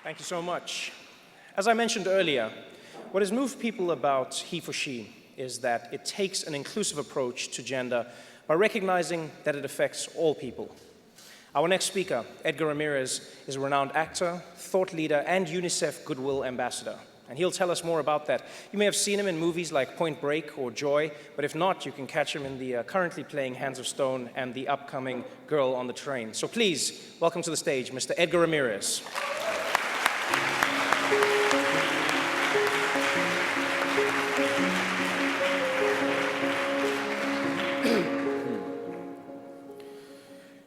Thank you so much. As I mentioned earlier, what has moved people about HeForShe is that it takes an inclusive approach to gender by recognizing that it affects all people. Our next speaker, Edgar Ramirez, is a renowned actor, thought leader, and UNICEF Goodwill Ambassador. And he'll tell us more about that. You may have seen him in movies like Point Break or Joy, but if not, you can catch him in the currently playing Hands of Stone and the upcoming Girl on the Train. So please, welcome to the stage, Mr. Edgar Ramirez.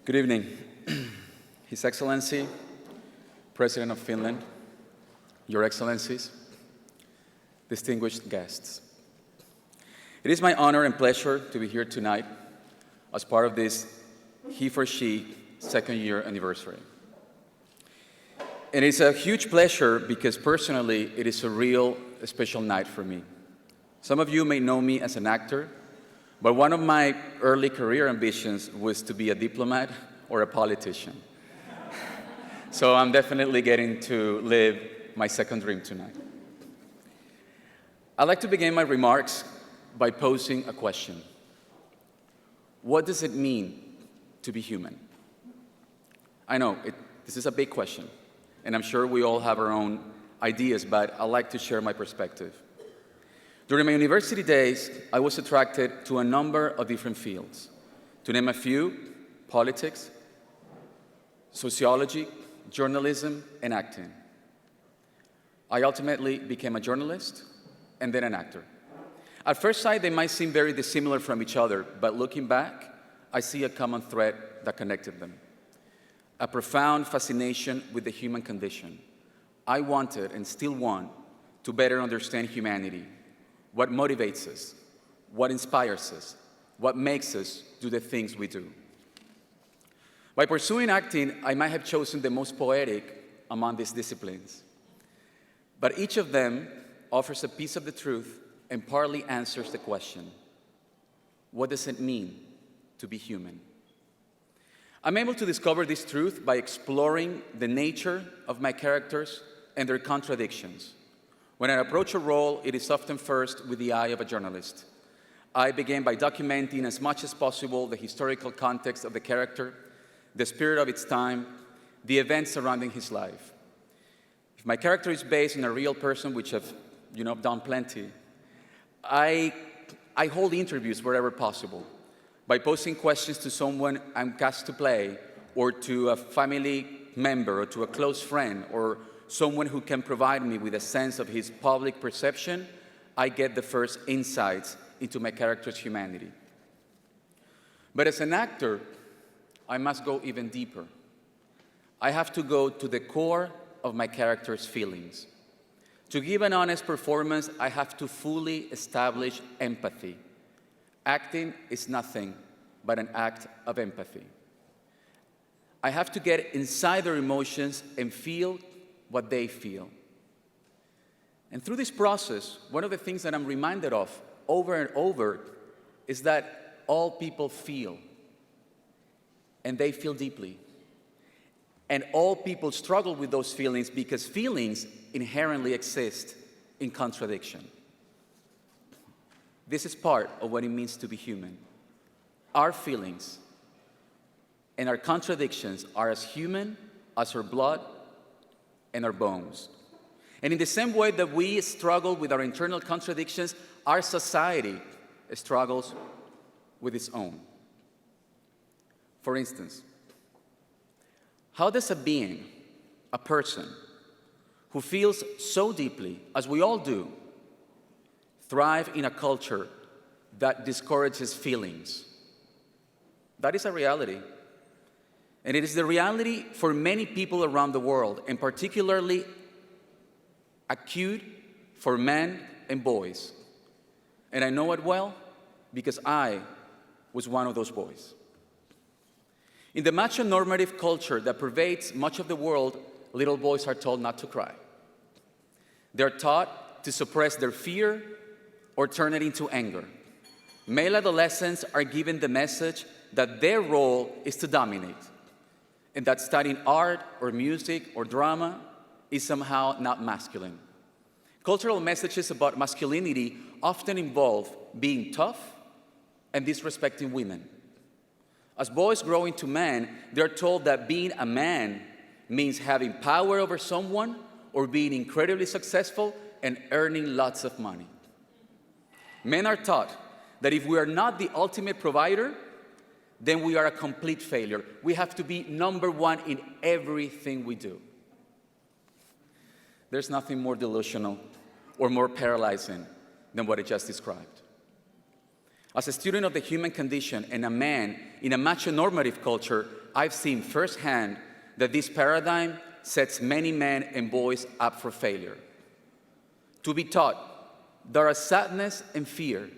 Good evening, His Excellency, President of Finland, Your Excellencies, distinguished guests. It is my honor and pleasure to be here tonight as part of this HeForShe second year anniversary. And it's a huge pleasure because personally it is a real special night for me. Some of you may know me as an actor, but one of my early career ambitions was to be a diplomat or a politician. So I'm definitely getting to live my second dream tonight. I'd like to begin my remarks by posing a question. What does it mean to be human? I know, this is a big question, and I'm sure we all have our own ideas, but I'd like to share my perspective. During my university days, I was attracted to a number of different fields. To name a few, politics, sociology, journalism, and acting. I ultimately became a journalist and then an actor. At first sight, they might seem very dissimilar from each other, but looking back, I see a common thread that connected them. A profound fascination with the human condition. I wanted and still want to better understand humanity. What motivates us, what inspires us, what makes us do the things we do. By pursuing acting, I might have chosen the most poetic among these disciplines. But each of them offers a piece of the truth and partly answers the question, what does it mean to be human? I'm able to discover this truth by exploring the nature of my characters and their contradictions. When I approach a role, it is often first with the eye of a journalist. I begin by documenting as much as possible the historical context of the character, the spirit of its time, the events surrounding his life. If my character is based on a real person, which I've done plenty, I hold interviews wherever possible by posing questions to someone I'm cast to play, or to a family member, or to a close friend, or someone who can provide me with a sense of his public perception. I get the first insights into my character's humanity. But as an actor, I must go even deeper. I have to go to the core of my character's feelings. To give an honest performance, I have to fully establish empathy. Acting is nothing but an act of empathy. I have to get inside their emotions and feel what they feel. And through this process, one of the things that I'm reminded of over and over is that all people feel, and they feel deeply. And all people struggle with those feelings because feelings inherently exist in contradiction. This is part of what it means to be human. Our feelings and our contradictions are as human as our blood and our bones. And in the same way that we struggle with our internal contradictions, our society struggles with its own. For instance, how does a being, a person, who feels so deeply, as we all do, thrive in a culture that discourages feelings? That is a reality. And it is the reality for many people around the world, and particularly acute for men and boys. And I know it well because I was one of those boys. In the macho-normative culture that pervades much of the world, little boys are told not to cry. They're taught to suppress their fear or turn it into anger. Male adolescents are given the message that their role is to dominate, and that studying art or music or drama is somehow not masculine. Cultural messages about masculinity often involve being tough and disrespecting women. As boys grow into men, they're told that being a man means having power over someone or being incredibly successful and earning lots of money. Men are taught that if we are not the ultimate provider, then we are a complete failure. We have to be number one in everything we do. There's nothing more delusional or more paralyzing than what I just described. As a student of the human condition and a man in a macho-normative culture, I've seen firsthand that this paradigm sets many men and boys up for failure. To be taught there are sadness and fear,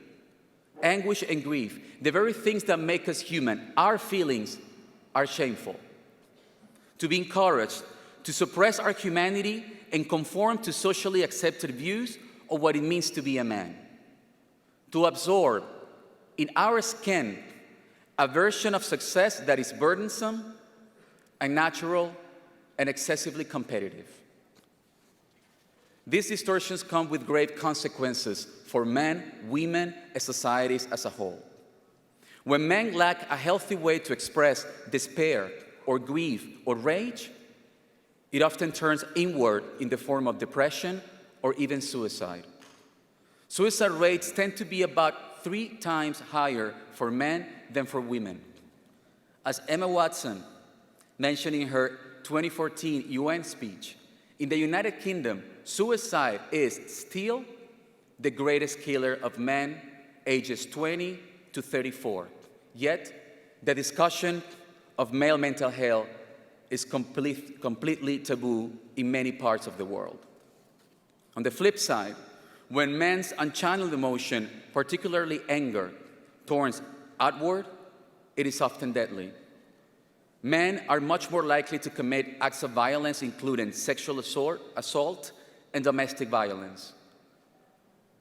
anguish and grief, the very things that make us human, our feelings are shameful. To be encouraged to suppress our humanity and conform to socially accepted views of what it means to be a man. To absorb in our skin a version of success that is burdensome, unnatural, and excessively competitive. These distortions come with grave consequences for men, women, and societies as a whole. When men lack a healthy way to express despair or grief or rage, it often turns inward in the form of depression or even suicide. Suicide rates tend to be about 3 times higher for men than for women. As Emma Watson mentioned in her 2014 UN speech, in the United Kingdom, suicide is still the greatest killer of men ages 20 to 34. Yet, the discussion of male mental health is completely taboo in many parts of the world. On the flip side, when men's unchanneled emotion, particularly anger, turns outward, it is often deadly. Men are much more likely to commit acts of violence, including sexual assault and domestic violence.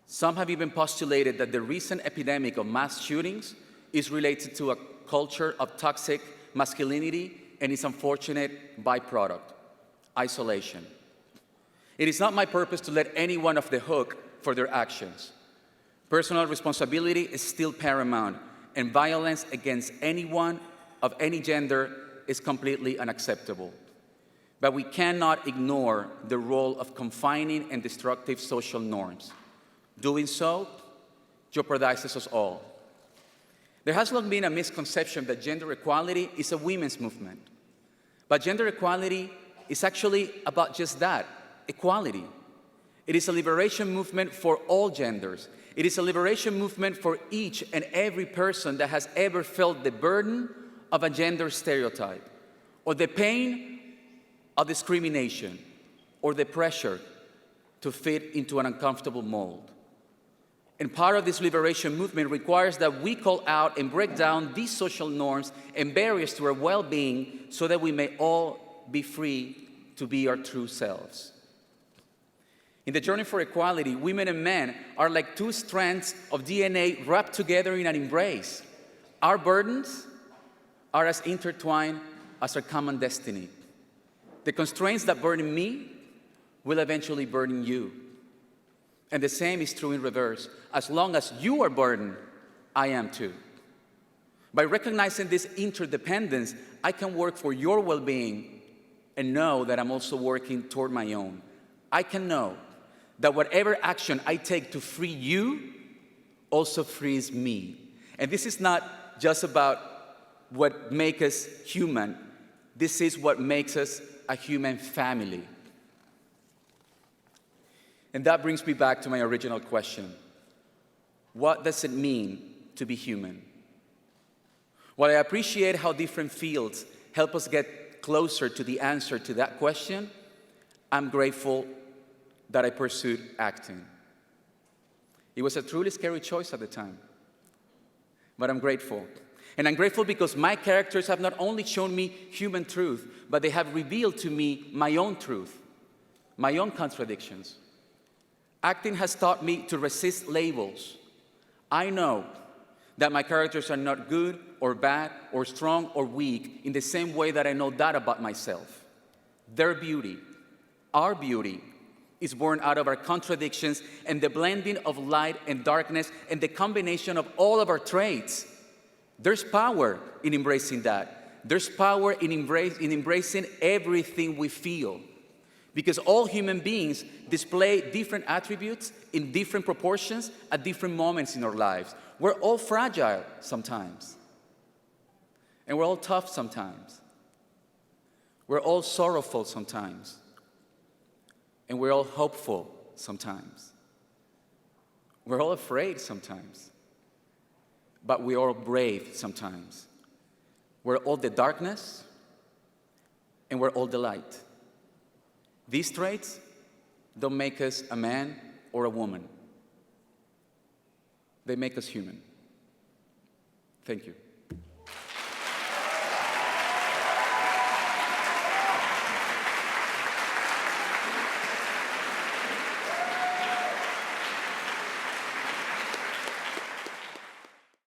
Some have even postulated that the recent epidemic of mass shootings is related to a culture of toxic masculinity and its unfortunate byproduct, isolation. It is not my purpose to let anyone off the hook for their actions. Personal responsibility is still paramount, and violence against anyone of any gender is completely unacceptable. But we cannot ignore the role of confining and destructive social norms. Doing so jeopardizes us all. There has long been a misconception that gender equality is a women's movement. But gender equality is actually about just that, equality. It is a liberation movement for all genders. It is a liberation movement for each and every person that has ever felt the burden of a gender stereotype, or the pain of discrimination, or the pressure to fit into an uncomfortable mold. And part of this liberation movement requires that we call out and break down these social norms and barriers to our well-being so that we may all be free to be our true selves. In the journey for equality, women and men are like 2 strands of DNA wrapped together in an embrace. Our burdens are as intertwined as our common destiny. The constraints that burden me will eventually burden you. And the same is true in reverse. As long as you are burdened, I am too. By recognizing this interdependence, I can work for your well-being and know that I'm also working toward my own. I can know that whatever action I take to free you also frees me. And this is not just about what makes us human. This is what makes us a human family. And that brings me back to my original question. What does it mean to be human? While I appreciate how different fields help us get closer to the answer to that question, I'm grateful that I pursued acting. It was a truly scary choice at the time, but I'm grateful. And I'm grateful because my characters have not only shown me human truth, but they have revealed to me my own truth, my own contradictions. Acting has taught me to resist labels. I know that my characters are not good or bad or strong or weak in the same way that I know that about myself. Their beauty, Our beauty is born out of our contradictions and the blending of light and darkness and the combination of all of our traits. There's power in embracing that. There's power in embracing everything we feel. Because all human beings display different attributes in different proportions at different moments in our lives. We're all fragile sometimes. And we're all tough sometimes. We're all sorrowful sometimes. And we're all hopeful sometimes. We're all afraid sometimes. But we're all brave sometimes. We're all the darkness, and we're all the light. These traits don't make us a man or a woman. They make us human. Thank you.